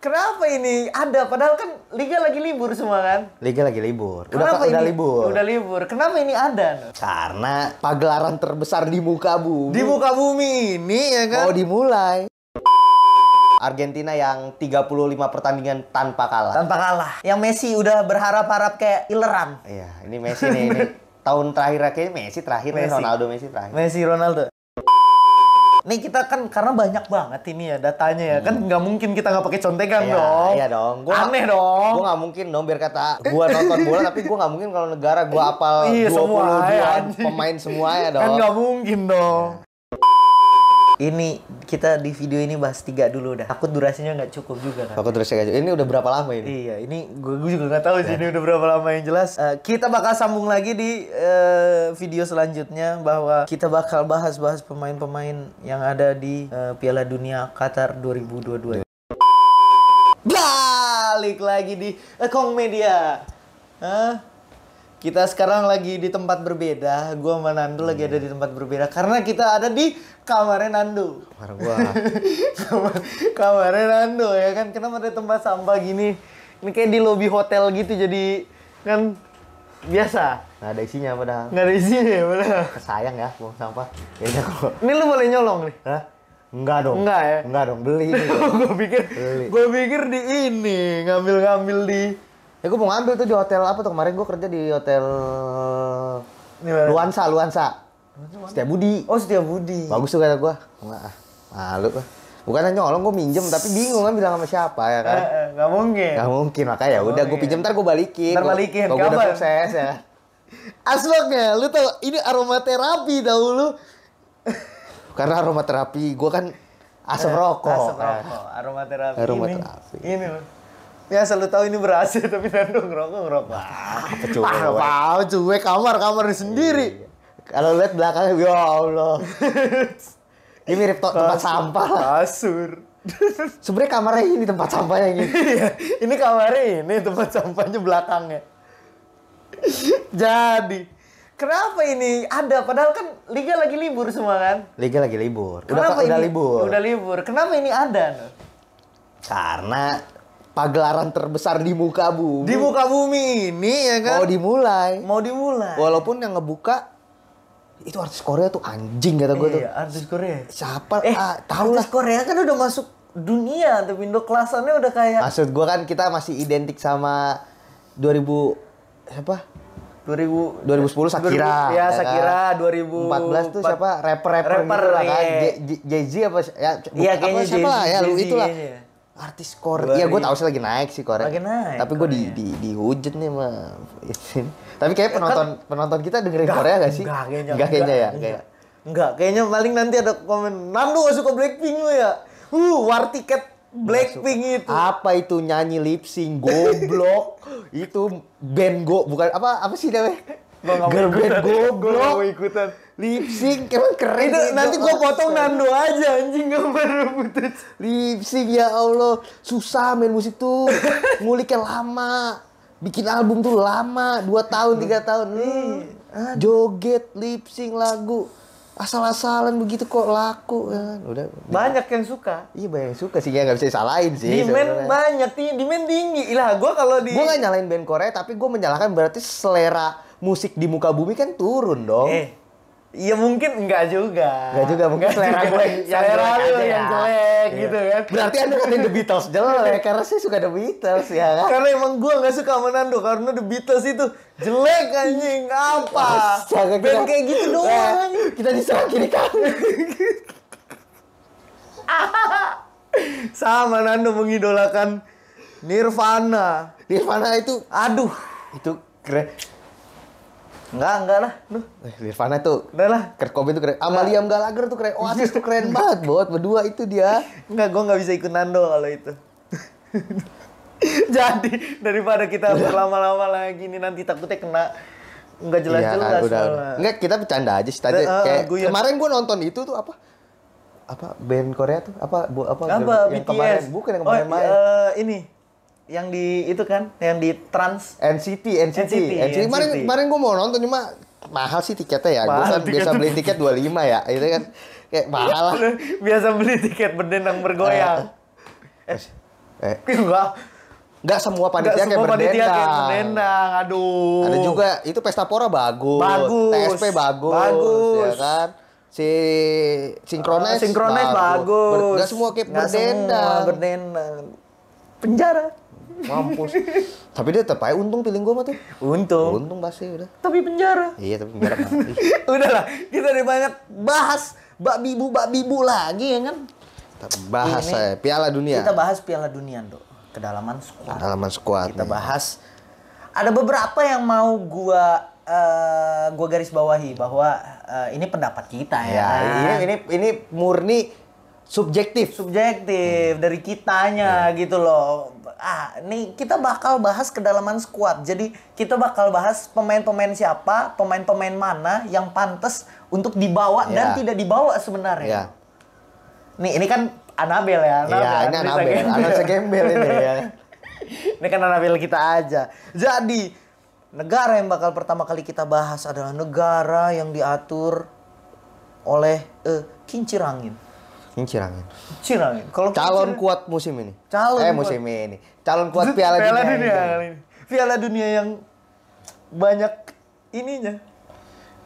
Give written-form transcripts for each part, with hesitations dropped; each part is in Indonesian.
Kenapa ini ada? Padahal kan Liga lagi libur semua kan? Liga lagi libur. Kenapa Udah ini? libur. Udah libur. Kenapa ini ada? Karena pagelaran terbesar di muka bumi. Di muka bumi ini ya kan? Oh, dimulai. Argentina yang 35 pertandingan tanpa kalah. Tanpa kalah. Yang Messi udah berharap-harap kayak ileran. Iya, ini Messi nih. Ini tahun terakhir kayaknya Messi terakhir. Messi. Ronaldo Messi terakhir. Messi Ronaldo. Nih kita kan karena banyak banget ini ya datanya ya kan nggak mungkin kita nggak pakai contekan Iya, dong. iya dong. Aneh dong. Gue nggak mungkin dong biar kata gue nonton bola tapi gue nggak mungkin kalau negara gue apal Iya, 22 semua, ya, anjing. pemain semuanya dong. Kan nggak mungkin dong. Ini kita di video ini bahas 3 dulu dah. Takut durasinya nggak cukup juga kan. Aku terus aja. Ini udah berapa lama ini? Iya, ini gue juga nggak tahu sih ini udah berapa lama yang jelas. Kita bakal sambung lagi di video selanjutnya bahwa kita bakal bahas pemain-pemain yang ada di Piala Dunia Qatar 2022. Balik lagi di Kong Media. Kita sekarang lagi di tempat berbeda. Gua sama Nando lagi ada di tempat berbeda karena kita ada di kamarnya Nando. Kamar gua. Kamarnya Nando ya kan. Kenapa ada tempat sampah gini? Ini kayak di lobi hotel gitu jadi kan biasa. Nggak ada isinya padahal. Nggak ada isinya ya padahal. Sayang ya buang sampah. Kayaknya kok. Ini lu boleh nyolong nih? Hah? Enggak dong. Enggak ya? Enggak dong, beli. Gue pikir di ini ngambil di. Ya gue mau ngambil tuh di hotel apa tuh kemarin gue kerja di hotel Luansa. Setiabudi. Oh, Setiabudi. Bagus tuh kata gue. Enggak malu lah. Bukan nyolong gue minjem tapi bingung kan bilang sama siapa ya kan. Nggak mungkin. Nggak mungkin makanya ya udah gue pinjem ntar gue balikin. Ntar balikin. Kalau gue udah sukses ya. Asbaknya, lu tau ini aromaterapi tau lu. Karena aromaterapi gue kan asap rokok. Asap rokok, aromaterapi. Aromaterapi. Ini loh. Ya selalu tahu ini ber-AC tapi Nando ngerokok. Apa cuek? Apa cuek kamar sendiri. Kalau lihat belakangnya ya Allah. Ini mirip tempat sampah lah. Kasur. Sebenarnya kamarnya ini tempat sampahnya ini. Ini kamarnya ini tempat sampahnya belakangnya. Jadi, kenapa ini ada? Padahal kan Liga lagi libur semua kan? Liga lagi libur. Kenapa Udah ini? libur. Udah libur. Kenapa ini ada? Karena pagelaran terbesar di muka bumi. Di muka bumi ini ya kan? Mau dimulai. Mau. Walaupun yang ngebuka itu artis Korea tuh anjing kata gue tuh. Iya, artis Korea. Siapa? Tahu lah. Korea kan udah masuk dunia, tapi Indo kelasannya udah kayak. Maksud gue kan kita masih identik sama 2000 2010 Shakira. Ya, Shakira. 2014 tuh siapa? Rapper gitu lah kan. Jay-Z apa ya? Iya, kayaknya siapa lah ya, lu itulah. Kayaknya. Artis Korea. Iya, gue tahu sih lagi naik sih Korea. Lagi naik. Tapi gue dihujat nih mah. Tapi kayak penonton kita dengerin Korea gak sih? Enggak kayaknya ya. Enggak, kayaknya paling nanti ada komen, "Nando gak suka Blackpink lu ya?" War tiket Blackpink itu. Apa itu nyanyi lip sync goblok? Itu band bukan apa sih namanya? Girl band goblok. Ikutan. Lip sync emang keren. Itu nanti gua potong Nando aja anjing gambar rebutan. Lip sync ya Allah, susah main musik tuh. Nguliknya lama. Bikin album tuh lama, 2 tahun, 3 tahun. Joget, lip sync lagu. Asal-asalan begitu kok laku ya. Udah banyak yang suka. Iya banyak yang suka sih, ya nggak bisa disalahin sih. Demand banyak, demand tinggi. Lah gua kalau Gua nggak nyalain band Korea, tapi gua menyalahkan berarti selera musik di muka bumi kan turun dong. Iya mungkin enggak juga. Enggak juga, mungkin selera gue yang jelek gitu kan. Berarti Anda ngatain The Beatles jelek, karena saya suka The Beatles ya kan. Karena emang gue gak suka sama Nando, karena The Beatles itu jelek anjing. Apa? Band kayak gitu doang. Kita diserang kiri kanan. Sama Nando mengidolakan Nirvana. Nirvana itu, aduh, itu keren. Enggak lah. Nirvana tuh. Udah lah. Kurt Cobain tuh keren. Sama Liam Gallagher tuh keren. Oasis tuh keren banget, berdua itu dia. Enggak, gue gak bisa ikut Nando kalau itu. Jadi, daripada kita berlama-lama lagi nih nanti takutnya kena nggak jelas-jelas. Enggak, kita bercanda aja sih tadi. Kayak kemarin gue nonton itu tuh apa band Korea tuh apa yang BTS. Kemarin bukan yang kemarin main. Ini yang di itu kan, yang di Trans NCT. Kemarin gue mau nonton cuma mahal sih tiketnya ya. Gue kan biasa beli tiket 25 ya. Itu kan kayak mahal lah. Biasa beli tiket berdendang bergoyang. Enggak semua panitia kayak berdendang. Aduh. Ada juga itu Pesta Pora bagus. TSP bagus. Ya kan? Si Synchronize bagus. Enggak semua kayak berdendang. Penjara. Mampus. Tapi dia tetap aja untung pilih gua mah tuh. Untung pasti udah. Tapi penjara. Iya, tapi penjara mati. Udahlah, kita udah banyak bahas bak bibu lagi ya kan. Kita bahas Piala Dunia. Kita bahas Piala Dunia, Dok. Kedalaman squad. Kita bahas ada beberapa yang mau gua garis bawahi bahwa ini pendapat kita ya. Ini murni subjektif dari kitanya gitu loh. Nih kita bakal bahas kedalaman squad. Jadi kita bakal bahas pemain-pemain siapa, pemain-pemain mana yang pantas untuk dibawa dan tidak dibawa sebenarnya. Nih ini kan Anabel ya. Ini Anabel. Analisa gembel ini ya. Ini kan Anabel kita aja. Jadi negara yang bakal pertama kali kita bahas adalah negara yang diatur oleh kincir angin. Kalau calon kuat musim ini. Calon kuat Piala Dunia. Piala Dunia yang banyak ininya.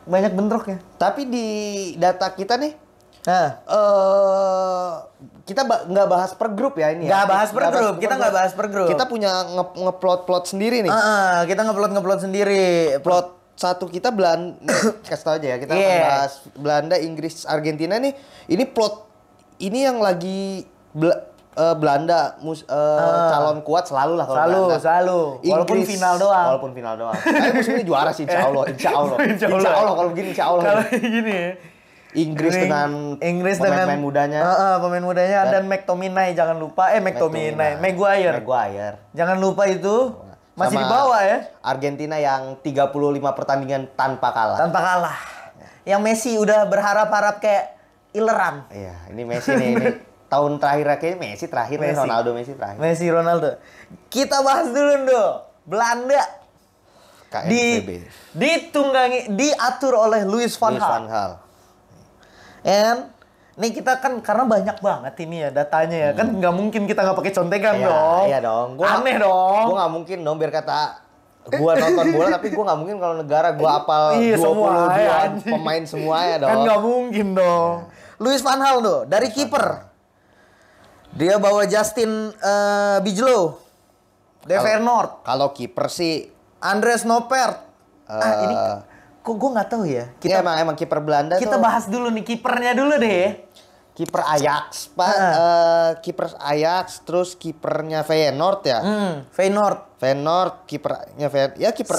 Banyak bentroknya. Tapi di data kita nih kita nggak bahas per grup ya ini. Nggak bahas per grup. Kita punya ngeplot sendiri nih. Kita ngeplot sendiri. Plot satu kita Belanda. Kasih tau aja ya. Kita akan bahas Belanda, Inggris, Argentina nih. Ini plot ini yang lagi Belanda calon kuat selalu lah kalau Belanda. Selalu. Walaupun final doang. Tapi musim ini juara sih insya Allah kalau begini insya Allah. Kalau gini. Inggris dengan pemain mudanya. Pemain mudanya dan McTominay jangan lupa. Maguire. Jangan lupa itu masih di bawah ya. Argentina yang 35 pertandingan tanpa kalah. Yang Messi udah berharap-harap kayak ileran. Iya, ini Messi nih. Ini tahun terakhir kayaknya Messi terakhir. Ronaldo. Kita bahas dulu Belanda. Diatur oleh Louis van Gaal. And nih kita kan karena banyak banget ini ya datanya ya. Kan nggak mungkin kita nggak pakai contekan dong. Iya dong. Aneh dong. Gue nggak mungkin dong biar kata gua nonton bola tapi gua nggak mungkin kalau negara gua apal 22 pemain semuanya dong. Kan nggak mungkin dong. Louis van Gaal dari kiper. Dia bawa Justin Bijlow. De Feyenoord. Kalau kiper sih Andres Noppert. Ini kok gue nggak tahu ya. Kita emang kiper Belanda. Kita bahas dulu nih kipernya dulu deh. Kiper Ajax, Pak. Kiper Ajax, terus kipernya Feyenoord ya. Feyenoord, kipernya Feyenoord. Ya kiper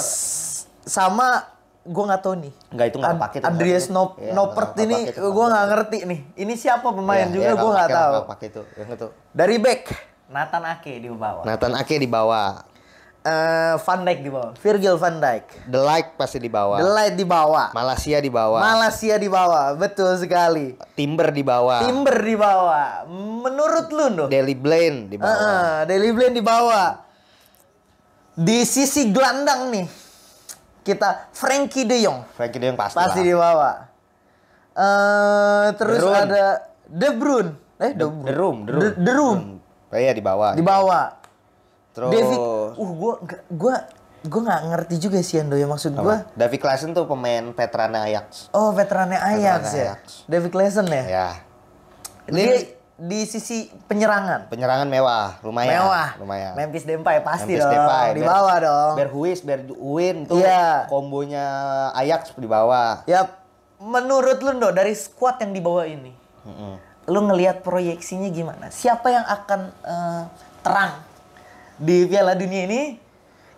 sama gue nggak tahu nih. Enggak itu nggak pakai. Andreas Noppert ini gue nggak ngerti nih. Ini siapa pemain juga gue nggak tahu. Pakai itu, yang itu. Dari back Nathan Ake di bawah. Van Dijk di bawah. Virgil van Dijk. De Ligt pasti di bawah. Malaysia di bawah. Betul sekali. Timber di bawah. Menurut lu Daley Blind di bawah. Di sisi gelandang nih kita Frenkie de Jong pasti di bawah. Terus ada De Bruyne. De Room. Iya di bawah. Terus gue nggak ngerti juga sih Ando ya maksud gue. Davy Klaassen tuh pemain veterannya Ajax. Oh veterannya Ajax ya. Davy Klaassen ya. Ya. Dia di sisi penyerangan mewah, lumayan. Memphis Depay pasti di bawah dong. Bergwijn tuh kombonya Ajax di bawah. Ya, menurut lu dari skuad yang di bawah ini, lu ngelihat proyeksinya gimana? Siapa yang akan terang di Piala Dunia ini?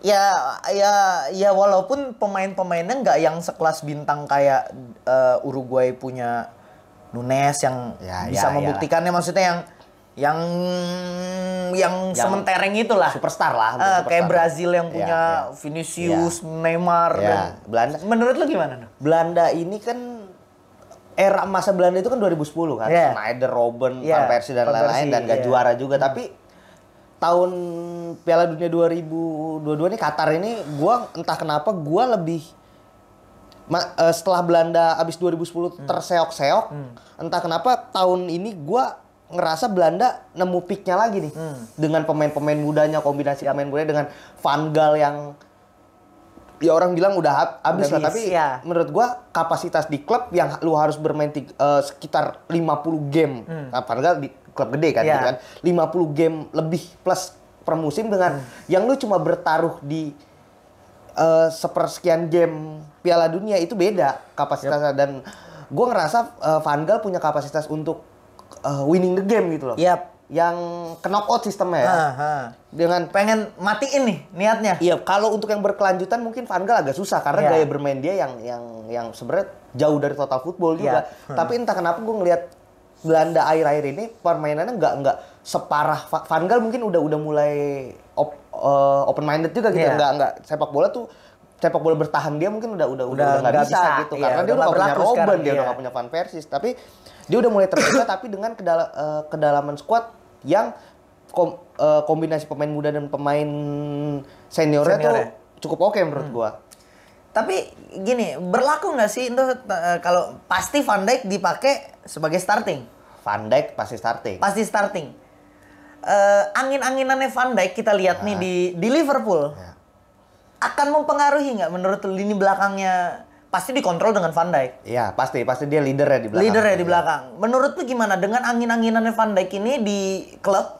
Ya walaupun pemainnya nggak yang sekelas bintang kayak Uruguay punya Nunes yang bisa membuktikannya, maksudnya yang sementereng itulah, superstar lah, kayak Brazil yang punya Vinicius, Neymar dan Belanda. Menurut lu gimana? Belanda ini kan era masa Belanda itu kan 2010 kan, Sneijder, Robben, Van Persie dan lain-lain dan gak juara juga. Tapi tahun Piala Dunia 2022 nih Qatar ini entah kenapa gua lebih setelah Belanda abis 2010 terseok-seok, entah kenapa tahun ini gua ngerasa Belanda nemu peaknya lagi nih. Dengan pemain-pemain mudanya, kombinasi pemain mudanya dengan Van Gaal yang ya orang bilang udah habis lah, tapi menurut gua kapasitas di klub yang lu harus bermain sekitar 50 game. Van Gaal di klub gede kan, gitu kan. 50 game lebih plus per musim dengan yang lu cuma bertaruh di sepersekian game Piala Dunia, itu beda kapasitasnya. Dan gua ngerasa Van Gaal punya kapasitas untuk winning the game gitu loh. Yang knockout sistemnya ya. Dengan pengen matiin nih niatnya. Iya, kalau untuk yang berkelanjutan mungkin Van Gaal agak susah karena gaya bermain dia yang sebenarnya jauh dari total football juga. Tapi entah kenapa gue ngelihat Belanda akhir-akhir ini permainannya nggak separah Van Gaal, mungkin udah mulai open minded juga gitu. Nggak sepak bola bertahan dia mungkin udah nggak bisa gitu, karena dia udah nggak punya Robben, dia udah nggak punya Van Persie. Tapi dia udah mulai terbuka tapi dengan kedalaman squad yang kombinasi pemain muda dan pemain seniornya tuh cukup oke menurut gua. Tapi gini, berlaku nggak sih itu kalau pasti Van Dijk dipakai sebagai starting? Van Dijk pasti starting. Pasti starting. Angin-anginannya Van Dijk kita lihat nih di Liverpool. Akan mempengaruhi nggak menurut lu lini belakangnya? Pasti dikontrol dengan Van Dijk. Iya, pasti dia leadernya di belakang. Leadernya di belakang. Menurut lu gimana dengan angin-anginannya Van Dijk ini di klub?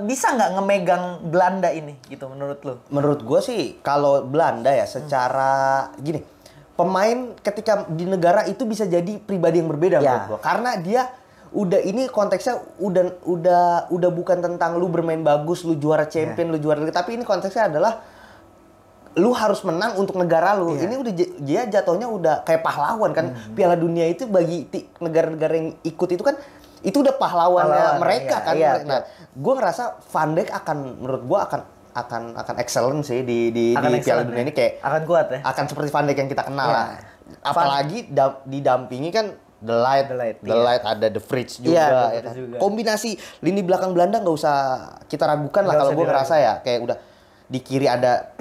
Bisa nggak ngemegang Belanda ini gitu menurut lu? Menurut gue sih kalau Belanda ya secara gini, pemain ketika di negara itu bisa jadi pribadi yang berbeda menurut gue, karena dia ini konteksnya udah bukan tentang lu bermain bagus, lu juara champion, lu juara, tapi ini konteksnya adalah lu harus menang untuk negara lu. Ini udah dia jatuhnya udah kayak pahlawan kan. Piala Dunia itu bagi negara-negara yang ikut itu kan itu udah pahlawannya mereka kan. Nah, gue ngerasa Van Dijk menurut gue akan excellent sih di Piala Dunia ini, kayak akan kuat ya. Akan seperti Van Dijk yang kita kenal lah. Apalagi didampingi kan The Ligt, ada The Fridge juga, ya kan? Kombinasi lini belakang Belanda nggak usah kita ragukan lah kalau gue ngerasa ya, kayak udah di kiri ada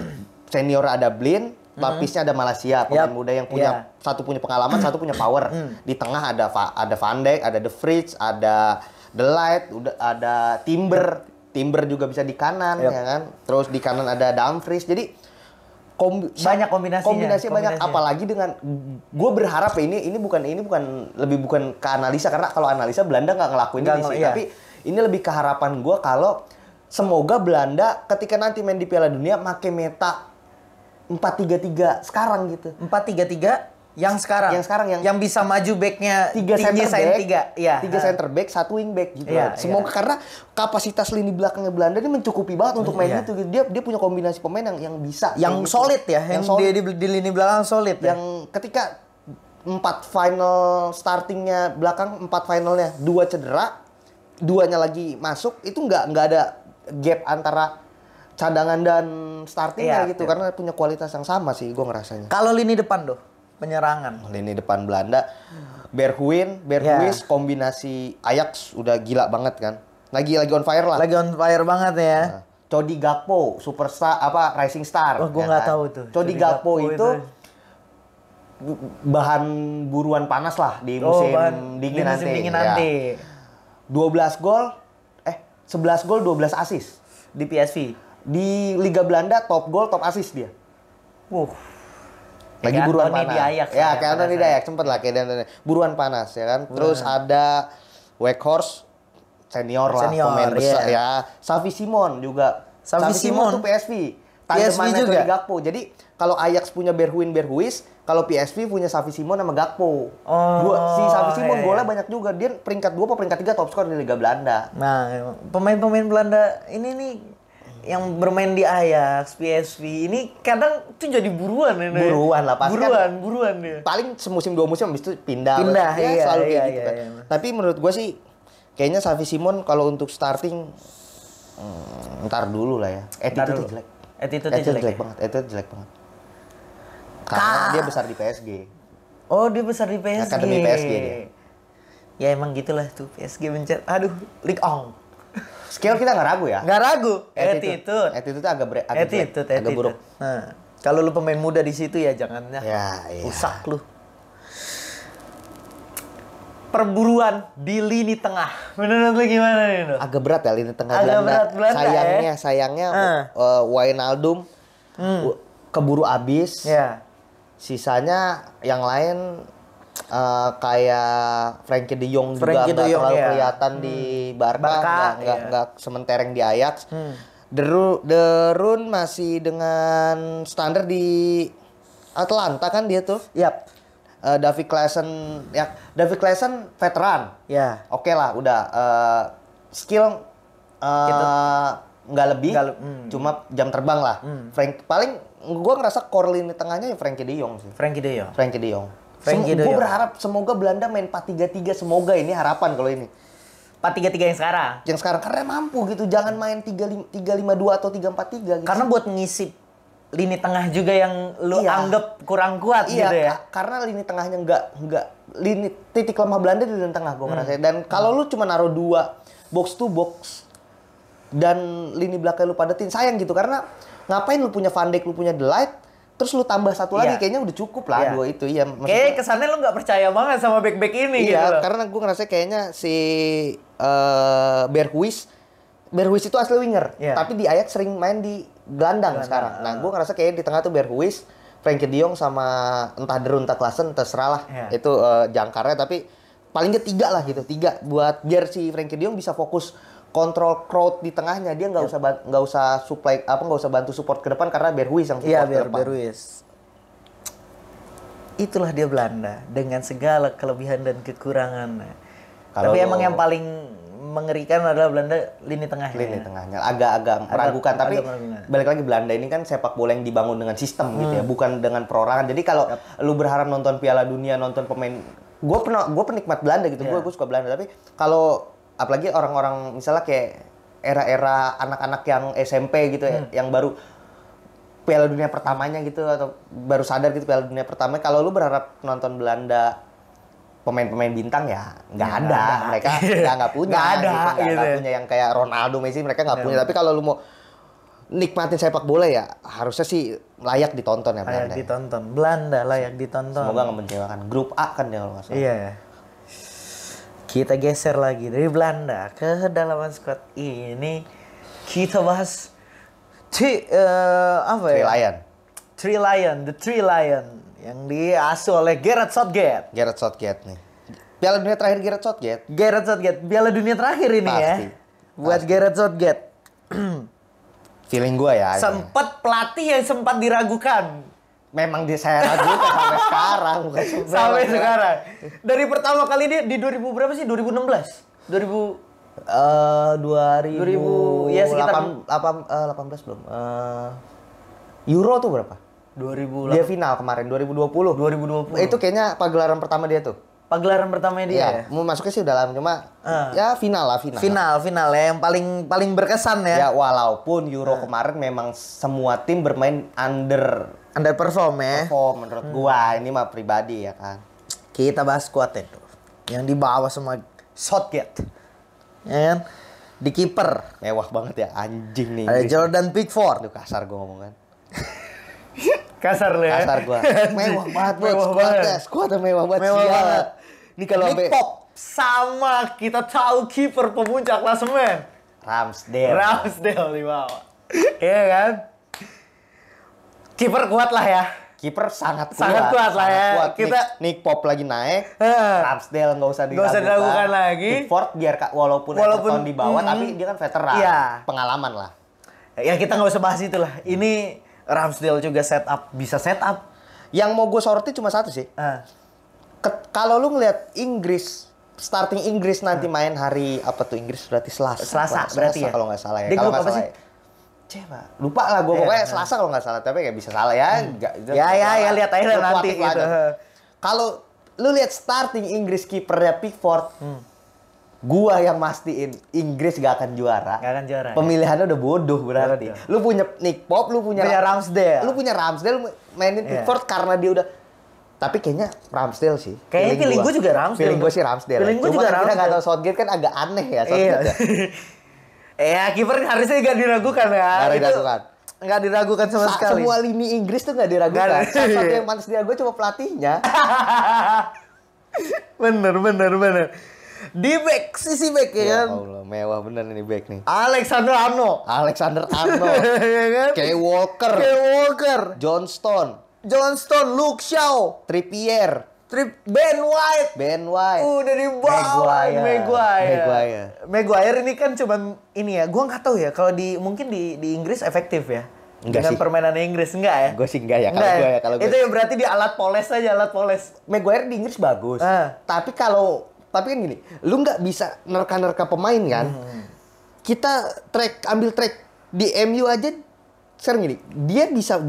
senior, ada Blind, lapisnya ada Malaysia, pemain muda yang punya satu punya pengalaman, satu punya power. Di tengah ada Van Dijk, ada The Fridge, ada The Ligt, ada Timber juga bisa di kanan, ya kan. Terus di kanan ada Dumfries. Jadi banyak kombinasi banyak, apalagi dengan gue berharap ya, ini bukan ke analisa, karena kalau analisa Belanda nggak ngelakuin ini sih, tapi ini lebih ke harapan gue kalau semoga Belanda ketika nanti main di Piala Dunia make meta 4-3-3 sekarang gitu. 4-3-3 yang sekarang yang bisa maju backnya 3 center back, 3 center back, 1 wing back gitu. Semoga karena kapasitas lini belakangnya Belanda ini mencukupi banget untuk main gitu. Dia punya kombinasi pemain yang bisa, yang solid ya, yang solid. Di lini belakang solid. Yang ketika 4 final startingnya belakang, 4 finalnya 2 cedera, 2-nya lagi masuk, itu nggak ada gap antara cadangan dan startingnya gitu, karena punya kualitas yang sama sih gue ngerasanya. Kalau lini depan tuh penyerangan, lini depan Belanda, Berghuis kombinasi Ajax udah gila banget kan, lagi on fire lah, lagi on fire banget ya. Cody Gakpo superstar rising star. Gue nggak tahu tuh. Cody Gakpo itu bahan buruan panas lah di musim dingin nanti. 12 gol 11 gol 12 assist di PSV. Di Liga Belanda top gol top assist dia. Lagi buruan panas. Kayak Anthony di Ajax sempet lah kayak buruan panas ya kan. Terus ada Weghorst senior lah, pemain besar ya. Xavi Simon juga. Xavi Simon tuh PSV. Tandemannya Cody Gakpo. Jadi kalau Ajax punya Berghuis, kalau PSV punya Xavi Simon sama Gakpo. Si Xavi Simon golnya banyak juga. Dia peringkat 2 atau peringkat 3 top skor di Liga Belanda. Nah, pemain-pemain Belanda ini nih yang bermain di Ajax, PSV ini kadang tuh jadi buruan ya. Buruan lah pasti. Buruan dia. Paling semusim 2 musim habis itu pindah selalu kayak gitu kan. Tapi menurut gue sih kayaknya Xavi Simon kalau untuk starting ntar dulu lah ya. Attitude jelek banget. Karena dia besar di PSG. Oh, dia besar di PSG. Akademi PSG dia. Ya emang gitulah tuh PSG mencet. Aduh, Ligue 1. Skill kita nggak ragu ya? Nggak ragu. Attitude agak buruk. Nah, kalau lu pemain muda di situ ya jangan rusak lu. perburuan di lini tengah. Menurut lu gimana nih, Nur? Agak berat ya lini tengah Agak Belanda. berat Belanda, Sayangnya Wijnaldum keburu abis. Ya. Sisanya yang lain kayak Frenkie de Jong juga Frenkie de nggak Jong, terlalu ya. kelihatan di Barca, nggak sementereng di Ajax. De Roon masih dengan standar di Atlanta kan dia tuh. Yap. David Klaassen veteran. Ya. Oke lah, udah skill nggak lebih, cuma jam terbang lah. Paling gue ngerasa core lini tengahnya ya Frenkie de Jong sih. Frenkie de Jong. Gue berharap semoga Belanda main 4-3-3, semoga ini harapan kalau ini. 4-3-3 yang sekarang. Yang sekarang karena mampu gitu, jangan main 3-5-2 atau 3-4-3 gitu. Karena buat ngisi lini tengah juga yang lu anggap kurang kuat gitu ya. Karena lini tengahnya nggak lini titik lemah Belanda di lini tengah gue ngerasa. Dan kalau lu cuma naruh 2 box to box dan lini belakang lu padetin, sayang gitu karena ngapain lu punya Van Dijk, lu punya De Ligt, terus lu tambah satu lagi kayaknya udah cukup lah dua itu ya. Kayak kesannya lu nggak percaya banget sama back-back ini gitu loh. Karena gue ngerasa kayaknya si Berghuis itu asli winger, tapi di Ajax sering main di gelandang sekarang. Nah, gue ngerasa kayaknya di tengah tuh Berghuis, Frenkie de Jong sama entah De Roon, entah Klaassen, terserah lah. Itu jangkarnya, tapi paling nggak 3 lah gitu, 3 buat biar si Frenkie de Jong bisa fokus kontrol crowd di tengahnya. Dia nggak usah supply nggak usah bantu support ke depan karena Berghuis yang support ke depan. Berghuis. Itulah dia Belanda dengan segala kelebihan dan kekurangannya. Tapi emang yang paling mengerikan adalah Belanda lini tengahnya. Lini tengahnya agak meragukan, tapi balik lagi Belanda ini kan sepak bola yang dibangun dengan sistem gitu ya, bukan dengan perorangan. Jadi kalau lu berharap nonton Piala Dunia, nonton pemain, gue penikmat Belanda gitu, gue suka Belanda. Tapi kalau apalagi orang-orang misalnya kayak era-era anak-anak yang SMP gitu ya, yang baru Piala Dunia pertamanya gitu atau baru sadar gitu Piala Dunia pertama, kalau lu berharap nonton Belanda pemain-pemain bintang ya nggak ada. Mereka nggak punya nggak punya yang kayak Ronaldo, Messi, mereka nggak punya. Tapi kalau lu mau nikmatin sepak bola ya harusnya sih layak ditonton ya Belanda. Belanda layak ditonton. Semoga nggak mengecewakan. Grup A kan ya kalau nggak salah. Iya. Kita geser lagi dari Belanda ke kedalaman squad ini, kita bahas Three Lion yang diasuh oleh Gareth Southgate nih. Piala Dunia terakhir Gareth Southgate. Piala Dunia terakhir ini pasti, ya. Buat Gareth Southgate. Feeling gue ya. Sempat pelatih yang sempat diragukan. Memang saya ragukan sampai sekarang. Sampai sekarang. Dari pertama kali dia di 2000 berapa sih? 2016. 2000 ya sekitar 18 belum. Euro tuh berapa? 2008. Dia final kemarin 2020. Itu kayaknya pagelaran pertama dia tuh. Pagelaran pertamanya dia ya? Mau masuknya sih udah lama, cuma ya final ya, yang paling berkesan ya. Ya walaupun Euro kemarin memang semua tim bermain underperform ya. Menurut gua, ini mah pribadi ya kan. Kita bahas skuadnya tuh. Yang dibawa sama Southgate. Ya kan? Di kiper mewah banget ya, anjing nih. Ada Jordan Pickford. Aduh, kasar gua ngomong kan. Kasar lu ya. Kasar gua. Mewah banget skuadnya mewah banget. Ini kalau Nick Pope sama kita tahu kiper pemuncak klasemen Ramsdale di bawah. Iya kan? Kiper kuat lah ya. Kiper sangat kuat lah ya. Kita Nick Pope lagi naik, Ramsdale nggak usah diragukan lagi. Pickford biar walaupun Everton di bawah tapi dia kan veteran, pengalaman lah. Ya kita nggak usah bahas itu lah. Ini Ramsdale juga bisa set up. Yang mau gue soroti cuma satu sih. Kalau lu ngeliat starting Inggris nanti main hari apa tuh Inggris berarti Selasa berarti ya. Kalau nggak salah ya. Dia kalau nggak salah. Lupa lah gue pokoknya Selasa kalau nggak salah, tapi kayak bisa salah ya. Ya lihat aja nanti gitu. Kalau lu lihat starting Inggris kipernya Pickford, gua yang mastiin Inggris gak akan juara. Pemilihannya udah bodoh berarti. Lu punya Nick Pope, lu punya Ramsdale. Lu punya Ramsdale mainin Pickford karena dia udah. Tapi kayaknya Ramsdale sih. Kayaknya feeling gue juga Ramsdale. Feeling gue sih Ramsdale. Feeling gue juga Ramsdale. Kita nggak tahu Southgate kan agak aneh ya Southgate. Ya kiper harusnya nggak diragukan ya. Nggak diragukan sama sekali. Semua lini Inggris tuh nggak diragukan. Satu yang manis dia gue cuma pelatihnya. Bener, bener, bener. Di back, sisi back ya Ya kan. Allah, mewah bener ini back nih. Alexander Arnold. Alexander Arnold, Ya kan? Kay Walker, Kyle Walker, John Stone, John Stone, Luke Shaw, Trippier, Ben White. Ben White, Udah di bawah. Maguire ini kan cuman ini ya, gua nggak tahu ya kalau mungkin di Inggris efektif ya. Enggak Dengan sih. permainan Inggris enggak ya? Gue sih enggak ya kalau Enggak gue ya? ya kalau gue. Itu ya berarti di alat poles aja, alat poles. Maguire di Inggris bagus. Tapi kan gini, lu nggak bisa nerka-nerka pemain kan. Kita ambil track di MU aja sekarang gini, dia bisa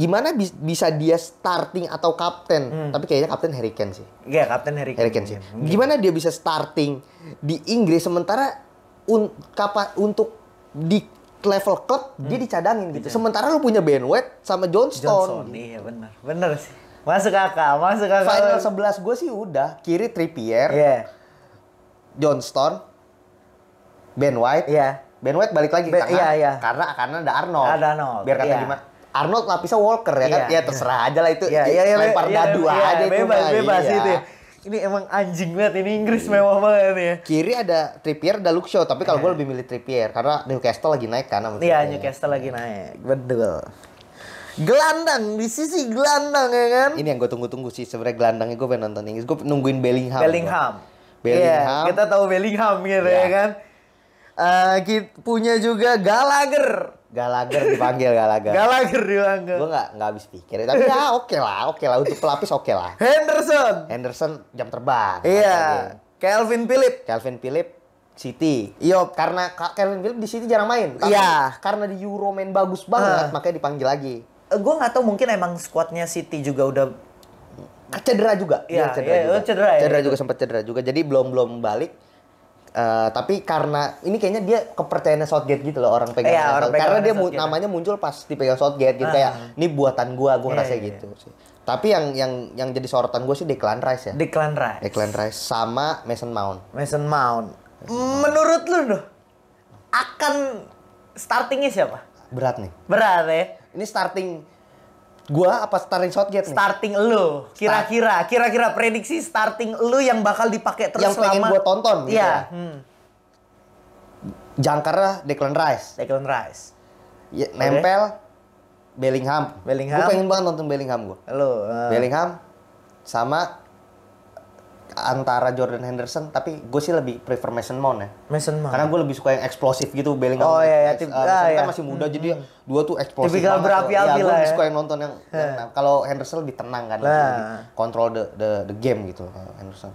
dia starting atau kapten. Tapi kayaknya kapten Harry Kane sih. Iya, Kapten Harry Harry Kane sih. Gimana dia bisa starting di Inggris sementara untuk di level klub dia dicadangin gitu. Sementara lu punya Ben White sama John Stone. Iya benar. Benar sih. Masuk akal, masuk akal. Final 11 gue sih udah. Kiri Trippier, Iya. John Stone, Ben White. Iya. Ben White balik lagi ke tengah. Iya. Karena ada Arnold. Ada Arnold, Biar kata iya. gimana? Arnold lapisnya Walker ya kan? Iya. Ya terserah aja lah itu. Iya, lempar dadu aja itu. bebas, mah, bebas iya. itu. Ya. Ini emang anjing banget, ini Inggris mewah banget nih ya. Kiri ada Trippier, ada Luke Shaw. Tapi kalau gue lebih milih Trippier karena Newcastle lagi naik kan. sama Iya, Trippier. Newcastle lagi naik. Betul. Gelandang, di sisi gelandang ya kan? Ini yang gue tunggu-tunggu sih sebenarnya gelandangnya gue pengen nonton Inggris. Gue nungguin Bellingham. Bellingham. Bellingham. Iya, kita tahu Bellingham gitu Iya. ya kan? Kita punya juga Gallagher. Gallagher dipanggil Gallagher. Gallagher dipanggil. Gue nggak habis pikir. Tapi ya oke lah untuk pelapis oke lah. Henderson. Henderson jam terbang. Iya. Calvin Phillips. Calvin Phillips City. Yop. Karena Calvin Phillips di City jarang main. Tapi Iya. karena di Euro main bagus banget, makanya dipanggil lagi. Gue nggak tahu mungkin emang skuadnya City juga udah Cedera juga. Iya, Dia iya, juga. cedera ya. Cedera juga sempat cedera juga. Jadi belum balik. Tapi karena ini kayaknya dia kepercayaannya Southgate gitu loh orang pegang. Iya, orang Karena pegangannya dia Southgate. namanya muncul pas dipegang Southgate gitu kayak ini buatan gua ngerasa Iya, gitu sih. Tapi yang jadi sorotan gue sih Declan Rice ya. Declan Rice. Declan Rice sama Mason Mount. Mason Mount. Menurut lu tuh akan startingnya siapa? Berat nih. Berat ya. Ini starting gua apa starting Southgate nih? Starting lu, kira-kira prediksi starting lu yang bakal dipakai terus Yang pengen selama gua tonton gitu Iya, ya. Jangkarnya Declan Rice. Declan Rice. Ya, nempel Bellingham. Bellingham. Gue pengen banget nonton Bellingham gua. Lu. Bellingham sama antara Jordan Henderson, tapi gue sih lebih prefer Mason Mount ya. Mason Mount. Karena gue lebih suka yang eksplosif gitu. Bellingham. Oh, iya, iya. Mason Iya. kan masih muda jadi dua tuh eksplosif Tipikal banget. berapi-api gue lah lebih ya. suka yang nonton yang kalau Henderson lebih tenang kan, lebih control the game gitu kalau Henderson.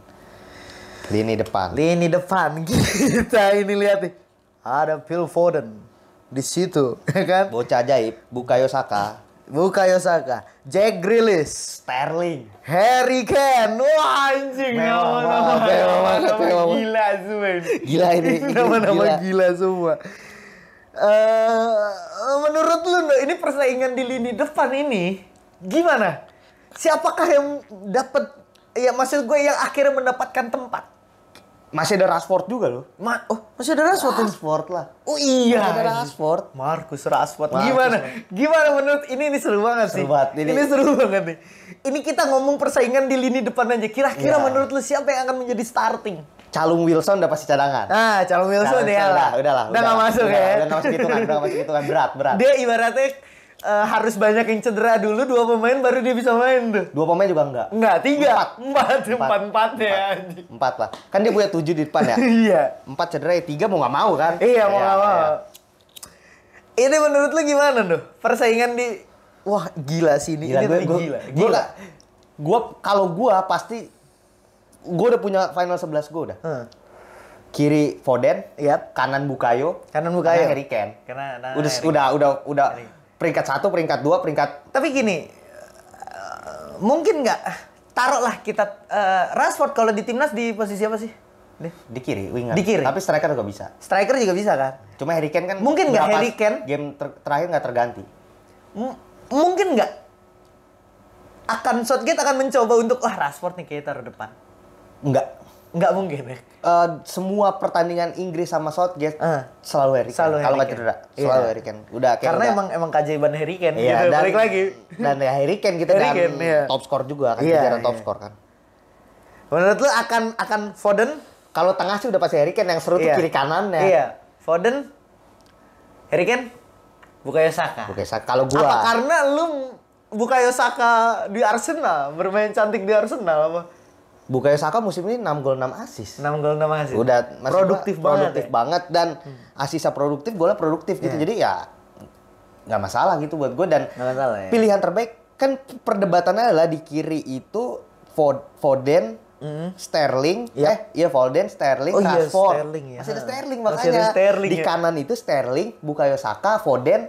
Lini depan. Lini depan kita ini lihat nih. Ada Phil Foden di situ, ya kan? Bocah ajaib, Bukayo Saka, Bukayo Saka, Jack Grealish, Sterling. Harry Kane. Wah anjing, Mewah nama-nama banget, mewah banget. gila semua ini. Gila ini. Nama-nama gila. gila semua. Menurut lu Ndo, ini persaingan di lini depan ini gimana? Siapakah yang dapat? Ya maksud gue yang akhirnya mendapatkan tempat. Masih ada Rashford juga loh. Masih ada Rashford. Rashford lah. Oh iya. Masih ada Rashford. Marcus Rashford. Marcus Gimana? Gimana menurut ini seru banget sih. Seru banget. Ini seru banget nih. Ini kita ngomong persaingan di lini depan aja. Kira-kira Iya. menurut lu siapa yang akan menjadi starting? Calum Wilson udah pasti cadangan. Calum Wilson ya lah. Udah nggak masuk ya. Udah nggak masuk hitungan, berat. Dia ibaratnya harus banyak yang cedera dulu, 2 pemain baru dia bisa main tuh. 2 pemain juga enggak. Enggak, 3. Empat. 4 ya anjing. 4 lah. Kan dia punya 7 di depan ya. Iya. 4 cedera ya 3 mau nggak mau kan? Iya, mau nggak mau. Iya. Ini menurut lu gimana tuh? Persaingan di wah gila sih ini. Gila, Ini gue gila. kalau gue pasti gue udah punya final 11 gue udah. Kiri Foden, Yap. kanan Bukayo, Kanan Bukayo. tengah Harry Kane. Karena Udah peringkat 1, peringkat 2, peringkat Tapi gini, mungkin nggak taruhlah kita Rashford kalau di timnas di posisi apa sih? di kiri, winger. Di kiri. Tapi striker juga bisa. Striker juga bisa kan? Cuma Harry Kane kan Mungkin nggak berapa Harry Kane? game terakhir nggak terganti. Mungkin nggak Southgate akan mencoba untuk Rashford nih kita taruh depan. Nggak mungkin ya. Semua pertandingan Inggris sama Southgate selalu Harry Kane. Selalu Kalau Harry nggak Kane. cedera, Iya. selalu Harry Kane. Udah kayak Karena udah. emang keajaiban Harry Kane Iya, gitu. Balik lagi. Dan ya Harry Kane kita Harry dan Kane, iya. top skor juga kan, Iya, kejaran top iya. skor kan. Menurut lu akan Foden? Kalau tengah sih udah pasti Harry Kane, yang seru tuh Iya. kiri kanannya. Iya. Foden, Harry Kane, Bukayo Saka. Oke, kalau gua Apa karena lu Bukayo Saka di Arsenal, bermain cantik di Arsenal apa? Bukayo Saka musim ini 6 gol 6 assist. 6 gol 6 assist. Udah maksud gua produktif ya? banget dan asisnya produktif, golnya produktif gitu. Iya. Jadi ya nggak masalah gitu buat gue. Dan Nggak masalah ya. pilihan terbaik kan perdebatannya adalah di kiri itu Foden, Sterling, Foden, Sterling, Oh iya, Rashford. Sterling ya. Masih ada Sterling Masih makanya. ada Sterling Di ya. kanan itu Sterling, Bukayo Saka, Foden,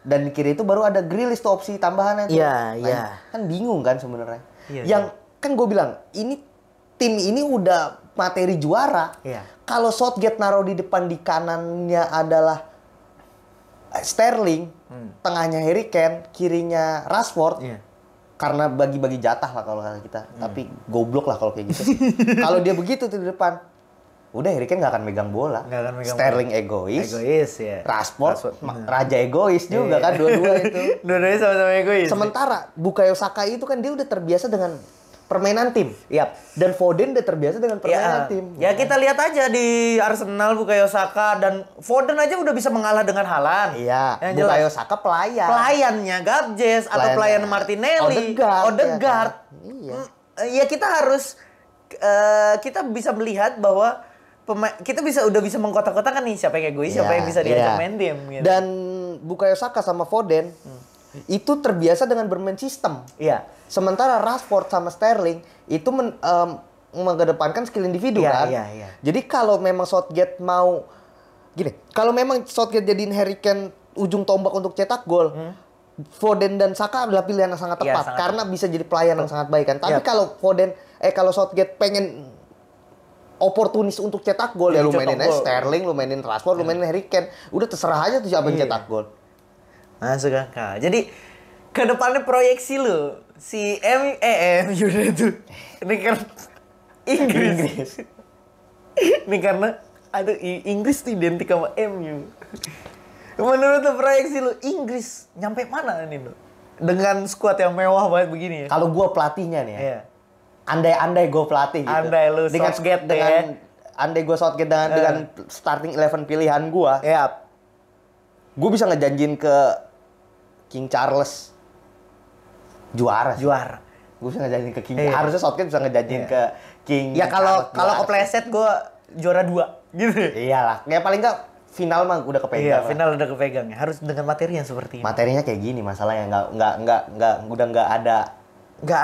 dan di kiri itu baru ada Grealish tuh opsi tambahannya tuh. Iya, Nah, iya. Kan bingung kan sebenarnya. Iya, Yang kan gue bilang tim ini udah materi juara. Iya. Kalau Southgate naruh di depan, di kanannya adalah Sterling, tengahnya Harry Kane, kirinya Rashford. Iya. Karena bagi-bagi jatah lah kalau kata kita. Tapi goblok lah kalau kayak gitu. Kalau dia begitu tuh di depan, udah Harry Kane nggak akan megang bola. Nggak akan megang Sterling egois. Egois ya. Rashford raja egois juga kan, dua-dua itu. Dua-duanya sama-sama egois. Sementara Bukayo Saka itu kan dia udah terbiasa dengan permainan tim. Yap. Dan Foden udah terbiasa dengan permainan tim. Ya kita lihat aja di Arsenal Bukayo Saka dan Foden aja udah bisa mengalah dengan Haaland. Iya, Yang Bukayo jelas. Saka pelayan. Pelayannya Gabjes atau pelayan Martinelli, Odegaard. Iya. Iya. Ya kita harus kita bisa melihat bahwa kita udah bisa mengkotak-kotakan nih siapa yang egois, siapa Iya, yang bisa diajak iya. main tim gitu. Dan Bukayo Saka sama Foden itu terbiasa dengan bermain sistem. Iya. Sementara Rashford sama Sterling itu mengedepankan skill individu Iya, kan. iya, iya. Jadi kalau memang Southgate mau kalau memang Southgate jadiin Harry Kane ujung tombak untuk cetak gol, Foden dan Saka adalah pilihan yang sangat Iya, tepat sangat karena bisa jadi pelayan yang sangat baik kan. Tapi Iya. kalau Southgate pengen oportunis untuk cetak gol ya lu Cetak mainin aja gol. Sterling, lu mainin Rashford, lu mainin Harry Kane. Udah terserah aja tuh siapa yang Iya. cetak gol. Masuk akal. Jadi ke depannya proyeksi lu si MU itu ini kan Inggris. Ini karena Inggris tuh identik sama MU. Menurut lu proyeksi lu Inggris nyampe mana nih lu? Dengan skuad yang mewah banget begini ya. Kalau gua pelatihnya nih ya. Iya. Andai gue pelatih gitu. Andai lu Southgate ya. Andai gue Southgate dengan starting 11 pilihan gue. Iya. Gue bisa ngejanjin ke King Charles juara. Juara. Gue bisa ngejanjin ke King. Iya. Harusnya Southgate bisa ngejanjin ke King. Ya kalau Charles juara kepleset gua juara 2 gitu. sih. Iyalah. Ya paling nggak final mah udah kepegang. Iya, lah. final udah kepegang ya. Harus dengan materi yang seperti ini. Materinya kayak gini masalahnya udah nggak ada Nggak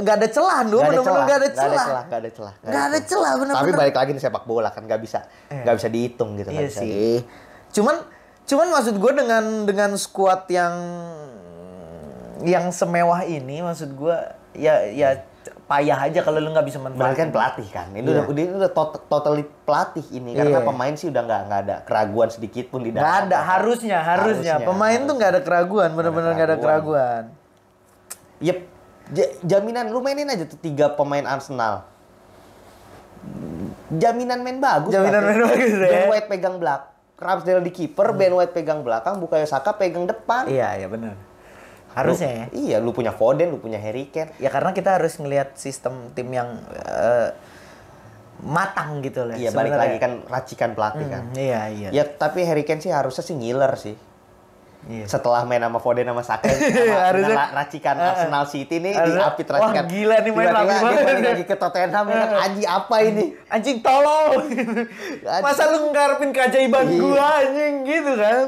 ada celah lu, bener-bener nggak ada celah. nggak ada celah. Nggak ada celah, bener-bener. Tapi balik lagi nih sepak bola kan nggak bisa dihitung gitu. Iya nggak bisa sih. Cuman maksud gue dengan skuad yang semewah ini, maksud gue ya payah aja kalau lu nggak bisa Berarti manfaatin. kan pelatih kan. Ini Iya. udah totally pelatih ini karena Iya. pemain sih udah nggak ada keraguan sedikit pun di dalam. Nggak ada, harusnya. Pemain tuh nggak ada keraguan, bener-bener nggak ada keraguan. Yep. Jaminan lu mainin aja tuh 3 pemain Arsenal. Jaminan main bagus. Jaminan pasti. main bagus, ya. Ben White pegang belakang, Ramsdale di kiper, Ben White pegang belakang, Bukayo Saka pegang depan. Iya, bener. Harusnya ya. Iya, lu punya Foden, lu punya Harry Kane. Ya karena kita harus ngelihat sistem tim yang matang gitu lah. Iya, balik lagi kan racikan pelatih kan. Iya. Ya tapi Harry Kane sih harusnya sih ngiler sih. Iya. Setelah main sama Foden sama Saka Harusnya- dengan racikan Arsenal City nih Harusnya- diapit racikan. wah, gila nih main Tiba-tiba rapi dia banget. balik lagi ke Tottenham kan anjing apa ini? Anjing tolong. Masa lu ngarepin keajaiban Iya. gua anjing gitu kan?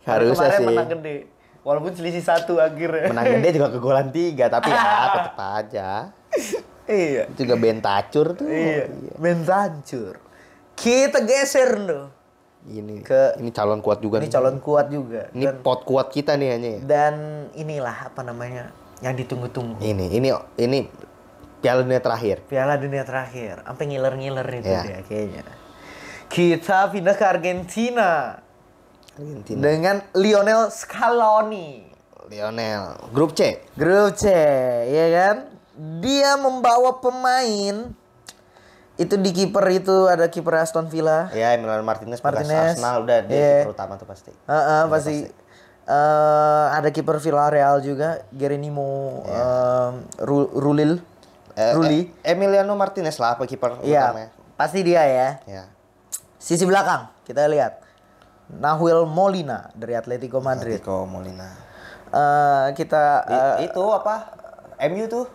Harusnya Kemarin sih. menang gede. Walaupun selisih 1 akhirnya. Menang gede juga kegolan 3 tapi ya tetap aja. Iya. Itu juga Bentacur tuh. Iya. Ben hancur. Kita geser loh. Ini Ke- ini calon kuat juga Ini nih. calon kuat juga. Ini pot kuat kita nih hanya. Dan inilah apa namanya yang ditunggu-tunggu. Ini Piala Dunia terakhir. Piala Dunia terakhir. Sampai ngiler-ngiler itu Iya. dia kayaknya. Kita pindah ke Argentina. Argentina. Dengan Lionel Scaloni. Lionel. Grup C. Grup C, ya kan? Dia membawa pemain. Itu di kiper itu ada kiper Aston Villa. Ya, Emiliano Martinez bekas Martinez. Arsenal udah dia Iya. kiper utama tuh pasti. Pasti. Ada kiper Villarreal juga, Geronimo Rulil. Ruli. Emiliano Martinez lah kiper Iya, utamanya. pasti dia ya. Ya. Sisi belakang kita lihat Nahuel Molina dari Atletico Madrid. Atletico Molina. Kita Itu apa? MU tuh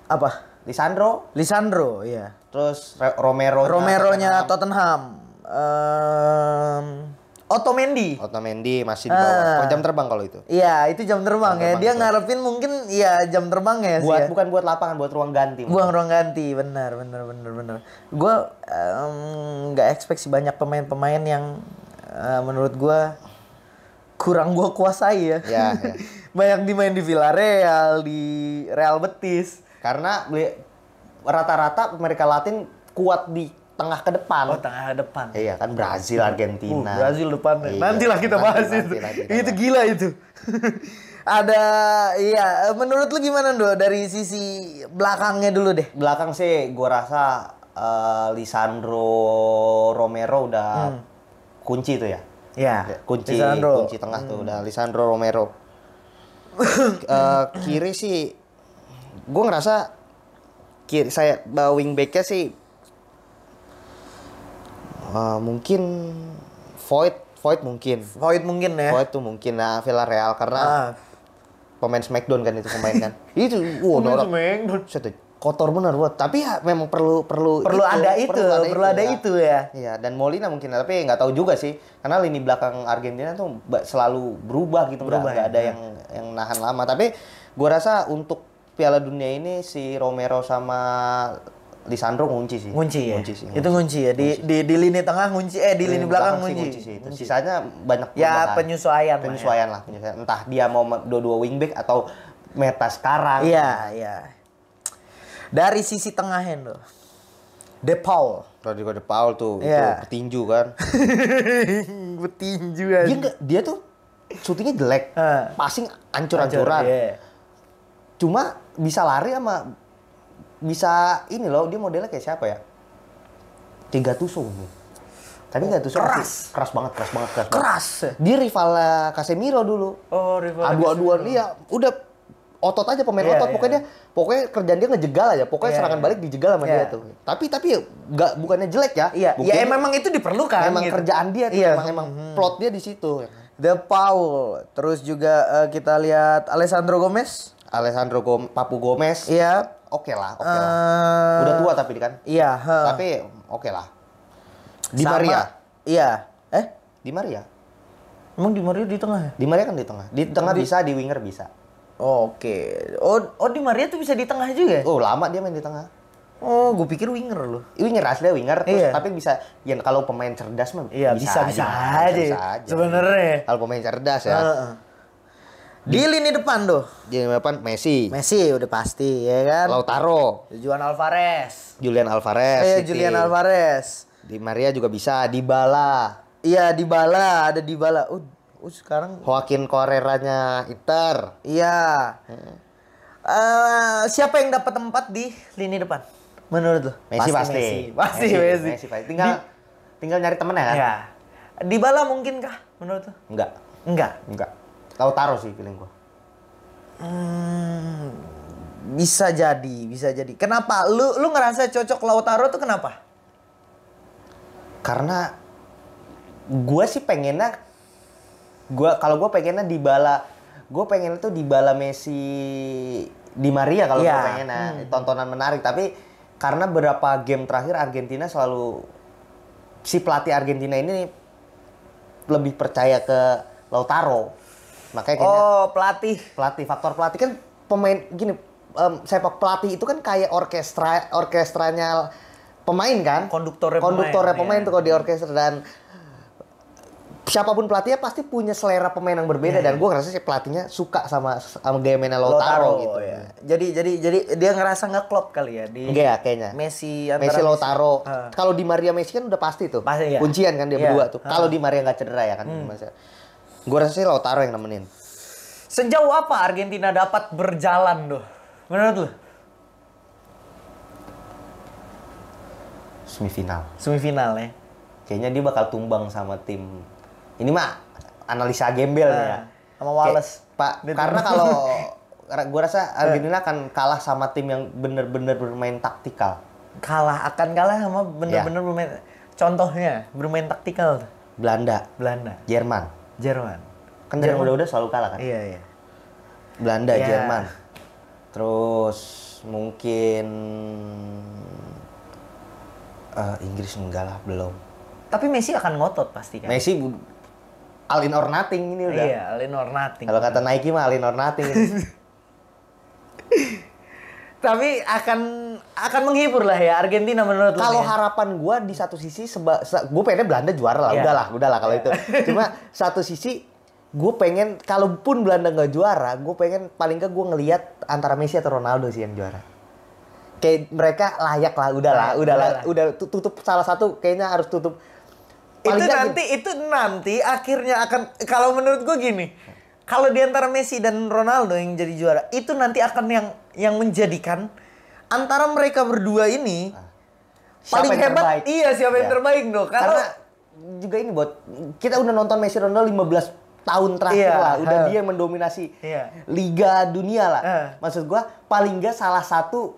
apa? Lisandro, iya. terus Romeronya Tottenham. Otamendi. Otamendi masih di bawah. Jam terbang kalau itu. Iya, itu jam terbang Jam ya. terbang Dia itu. ngarepin mungkin ya jam terbang ya sih. Buat Ya. bukan buat lapangan, buat ruang ganti. Buang ruang ganti, benar. Gue nggak expect sih banyak pemain-pemain yang menurut gue kurang gue kuasai ya. Ya. Banyak dimain di Villarreal, di Real Betis. Karena rata-rata Amerika Latin kuat di tengah ke depan. Oh, tengah depan. Iya kan Brazil, Argentina. Brazil depan. Iya. Nantilah kita bahas itu. Itu gila itu. Ada, iya. Menurut lu gimana Do? Dari sisi belakangnya dulu deh. Belakang sih gua rasa Lisandro Romero udah kunci tuh ya. Ya. Kunci tengah tuh udah Lisandro Romero. Kiri sih gua ngerasa saya wingbacknya sih mungkin Void mungkin. Void mungkin ya. Void tuh mungkin Villarreal karena pemain Smackdown kan itu pemain kan. Itu norak. Set, kotor benar buat. Tapi ya memang perlu ada itu ya. Iya, dan Molina mungkin tapi nggak tahu juga sih. Karena lini belakang Argentina tuh selalu berubah gitu, nggak ada yang nahan lama. Tapi gua rasa untuk Piala Dunia ini si Romero sama Lisandro ngunci sih. Ngunci ya. Sih. Itu ngunci ya. Di lini tengah ngunci, di lini belakang ngunci. Sih itu. Sisanya banyak ya penyesuaian lah. Entah dia mau dua wingback atau meta sekarang. Iya. Dari sisi tengahnya loh. De Paul. Rodrigo De Paul tuh itu petinju kan. Petinju aja. Dia tuh syutingnya jelek. Passing ancur-ancuran. Yeah. Cuma bisa lari sama bisa ini loh, dia modelnya kayak siapa ya? Gattuso nih. Tapi Gattuso keras banget. Dia rival Casemiro dulu. Oh, rival. Adu-aduan dia udah otot aja pemain otot. Pokoknya kerjaan dia ngejegal aja. Pokoknya serangan balik dijegal sama dia tuh. Tapi bukannya jelek ya. Iya. Ya memang itu diperlukan. Memang gitu. kerjaan dia tuh, emang plot dia di situ. De Paul. Terus juga kita lihat Alessandro Gomez. Papu Gomez. Iya. Oke lah. Udah tua tapi kan. Iya. Tapi oke lah. Di Maria. Iya. Di Maria. Emang Di Maria di tengah ya? Di Maria kan di tengah. Di tengah bisa, di winger bisa. Oh, oke. Oh Di Maria tuh bisa di tengah juga ya? Oh lama dia main di tengah. Oh, gue pikir winger loh. Winger asli winger. Terus, tapi bisa. Ya kalau pemain cerdas mah. Iya bisa aja. Sebenarnya. Kalau pemain cerdas ya. Di lini depan tuh. Di lini depan Messi udah pasti ya kan. Lautaro. Julian Alvarez. Julian Alvarez. Di Maria juga bisa. Dybala. Iya Dybala. Ada Dybala. Sekarang. Joaquin Correa-nya Inter. Iya. Siapa yang dapat tempat di lini depan? Menurut lo? Messi pasti. Tinggal nyari temennya kan? Iya. Dybala mungkinkah menurut lo? Enggak. Lautaro sih feeling gua. Bisa jadi. Kenapa? Lu ngerasa cocok Lautaro tuh kenapa? Karena gua sih pengennya kalau gua pengennya Dybala Messi Di Maria kalau gua pengennya tontonan menarik, tapi karena beberapa game terakhir Argentina selalu si pelatih Argentina ini lebih percaya ke Lautaro. Makanya kayaknya faktor pelatih kan pemain gini, sepak pelatih itu kan kayak orkestranya pemain kan, konduktornya pemain tuh kalau di orkestra, dan siapapun pelatihnya pasti punya selera pemain yang berbeda, dan gue ngerasa sih pelatihnya suka sama gaya mainnya Lautaro gitu. Ya. Jadi dia ngerasa nggak klop kali ya di kayaknya. Messi Lautaro. Kalau Di Maria Messi kan udah pasti tuh. Kuncian kan dia berdua tuh. Kalau Di Maria nggak cedera ya kan. Gue rasa sih Lautaro yang nemenin. Sejauh apa Argentina dapat berjalan tuh? Menurut lu? Semifinal ya. Kayaknya dia bakal tumbang sama tim. Ini mah analisa gembel ya. Sama Wallace. Karena kalau Gue rasa Argentina akan kalah sama tim yang bener-bener bermain taktikal. Akan kalah sama bener-bener bermain. Contohnya bermain taktikal. Belanda, Jerman. kan dari udah selalu kalah kan. Iya. Belanda, Ya. Jerman. Terus mungkin Inggris enggak lah, belum. Tapi Messi akan ngotot pasti kan. Messi all in or nothing ini udah. Iya, all in or nothing. Kalau kata Nike mah all in or nothing. Tapi akan menghibur lah ya Argentina menurut lu. Kalau ya? harapan gua di satu sisi gue pengennya Belanda juara lah, Iya. udahlah kalau itu. Cuma satu sisi gue pengen kalaupun Belanda nggak juara, gue pengen paling nggak gue ngelihat antara Messi atau Ronaldo sih yang juara. Kayak mereka layak lah, udah tutup salah satu kayaknya harus tutup. Itu nanti akhirnya akan, kalau menurut gue gini, kalau di antara Messi dan Ronaldo yang jadi juara, itu nanti akan yang menjadikan antara mereka berdua ini paling Siapa yang hebat. terbaik? Iya, siapa yang Ya. terbaik dong. Karena juga ini buat kita udah nonton Messi Ronaldo 15 tahun terakhir Iya, lah, udah dia yang mendominasi Liga Dunia lah. Maksud gua paling nggak salah satu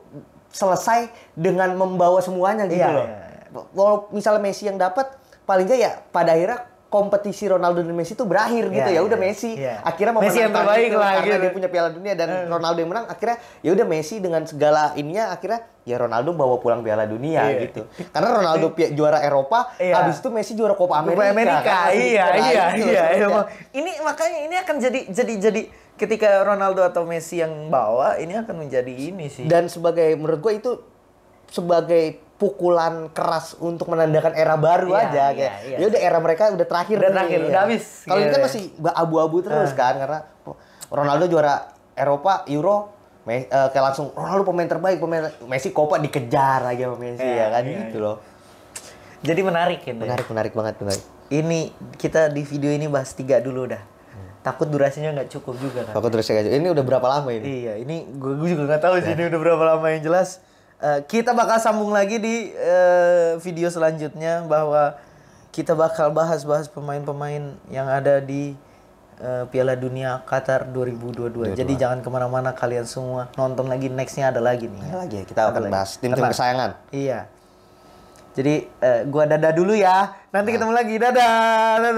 selesai dengan membawa semuanya gitu loh. Kalau misalnya Messi yang dapat, paling nggak ya pada akhirnya kompetisi Ronaldo dan Messi itu berakhir gitu ya. Udah Messi akhirnya Messi yang terbaik lah karena gitu. dia punya Piala Dunia dan Ronaldo yang menang. Akhirnya ya udah Messi dengan segala ininya akhirnya ya Ronaldo bawa pulang Piala Dunia gitu. Karena Ronaldo juara Eropa, habis itu Messi juara Copa America. Kan? Iya. Ini makanya ini akan jadi ketika Ronaldo atau Messi yang bawa, ini akan menjadi ini sih. Dan menurut gue itu sebagai pukulan keras untuk menandakan era baru aja kayak. Ya udah era mereka udah terakhir udah habis. Kalau ini kan masih abu-abu terus kan karena Ronaldo juara Eropa, Euro, kayak langsung Ronaldo pemain terbaik, Messi Copa dikejar lagi sama Messi ya kan gitu loh. Jadi menarik ini. Menarik banget. Ini kita di video ini bahas 3 dulu dah. Takut durasinya nggak cukup juga kan. Takut durasinya nggak cukup. Ini udah berapa lama ini? Iya, ini gue juga nggak tahu sih ini udah berapa lama yang jelas. Kita bakal sambung lagi di video selanjutnya bahwa kita bakal bahas pemain-pemain yang ada di Piala Dunia Qatar 2022. Jadi jangan kemana-mana kalian semua, nonton lagi, nextnya ada lagi nih. Ada lagi ya, kita akan bahas tim-tim kesayangan. Iya. Jadi gua dadah dulu ya. Nanti ketemu lagi. Dadah.